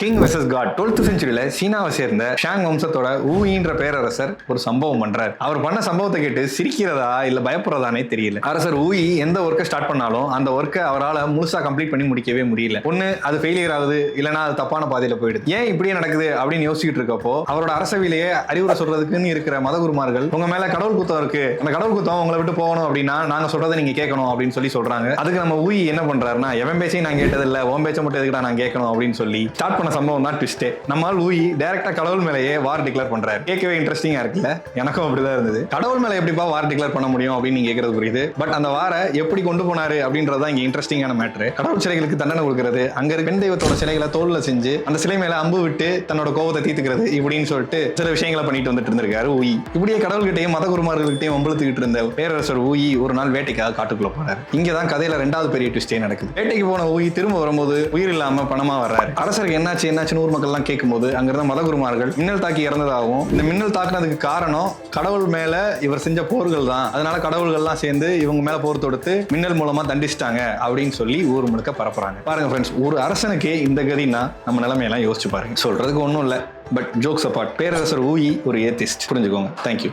King versus God 12th செஞ்சுரியில சீனாவை சேர்ந்த ஷாங் வம்சத்தோட ஊயின்ற பேரரசர் ஒரு சம்பவம் பண்றாரு. அவர் பண்ண சம்பவத்தை கேட்டு சிரிக்கிறதா இல்ல பயப்படுறதானே தெரியல. அரசர் ஊயி எந்த ஒர்க்கை ஸ்டார்ட் பண்ணாலும் அந்த ஒர்க்கை அவரால் முழுசா கம்ப்ளீட் பண்ணி முடிக்கவே முடியல. ஒண்ணு அது ஃபெயிலியர் ஆகுது, இல்லைன்னா அது தப்பான பாதையில போயிடுது. ஏன் இப்படியே நடக்குது அப்படின்னு யோசிச்சுட்டு இருக்கப்போ அவரோட அரசவையிலேயே அறிவுரை சொல்றதுக்குன்னு இருக்கிற மதகுருமார்கள் உங்க மேல கடவுள் குத்தம் இருக்கு, அந்த கடவுள் குத்தம் உங்களை விட்டு போகணும் அப்படின்னா நாங்க சொல்றதை நீங்க கேட்கணும் அப்படின்னு சொல்லி சொல்றாங்க. அதுக்கு நம்ம ஊயி என்ன பண்றாருன்னா, எவன் பேச்சையும் நான் கேட்டதில்லை, உன் பேச்சை மட்டும் எதுக்கிட்ட நான் கேட்கணும் அப்படின்னு சொல்லி ஸ்டார்ட் சம்பவம் தான் ட்விஸ்டே. நம்மால் ஊயி டைரக்டா கடவுள் மேலேயே வார் டிக்ளேர் பண்றாரு. கேட்கவே இன்ட்ரெஸ்டிங்கா இருக்குல்ல? எனக்கும் அப்படிதான் இருந்தது. கடவுள் மேல எப்படிப்பா வார் டிக்ளேர் பண்ண முடியும் அப்படின்னு நீங்க கேட்கறது புரியுது. பட் அந்த வாரை எப்படி கொண்டு போனாரு அப்படின்றதான் இங்க இன்ட்ரெஸ்டிங்கான மேட்ரு. கடவுள் சிலைகளுக்கு தண்டனை கொடுக்கிறது, அங்க இருக்க பெண் தெய்வத்தோட சிலைகளை தோல்ல செஞ்சு அந்த சிலை மேல அம்பு விட்டு தன்னோட கோபத்தை தீர்த்துக்கிறது, இப்படின்னு சொல்லிட்டு சில விஷயங்களை பண்ணிட்டு வந்துட்டு இருந்திருக்காரு ஊயி. இப்படியே கடவுள்கிட்டையும் மத குருமார்கள்கிட்டையும் வம்பளுத்துக்கிட்டு இருந்த பேரரசர் ஊயி ஒரு நாள் வேட்டைக்காக காட்டுக்குள்ள போறாரு. இங்கதான் கதையில ரெண்டாவது பெரிய ட்விஸ்டே நடக்குது. வேட்டைக்கு போன ஊயி திரும்ப வரும்போது உயிர் இல்லாம பணமா வர்றாரு. அரசருக்கு என்னாச்சு ஊர் மக்கள் எல்லாம் கேட்கும்போது அங்கிருந்த மதகுருமார்கள் மின்னல் தாக்கி இறந்ததாகவும், இந்த மின்னல் தாக்குனதுக்கு காரணம் கடவுள் மேல இவர் செஞ்ச போர்கள் தான், அதனால கடவுள்கள்லாம் சேர்ந்து இவங்க மேல போர் தொடுத்து மின்னல் மூலமா தண்டிச்சிட்டாங்க அப்படின்னு சொல்லி ஊர் முழுக்க பரப்புறாங்க. பாருங்க ஃப்ரெண்ட்ஸ், ஒரு அரசனுக்கே இந்த கதினா நம்ம நிலைமையெல்லாம் யோசிச்சு பாருங்க. சொல்றதுக்கு ஒன்றும் இல்லை, பட் ஜோக்ஸ் அப்பார்ட், பேரரசர் ஊயி ஒரு ஏத்திஸ்ட், புரிஞ்சுக்கோங்க. தேங்க்யூ.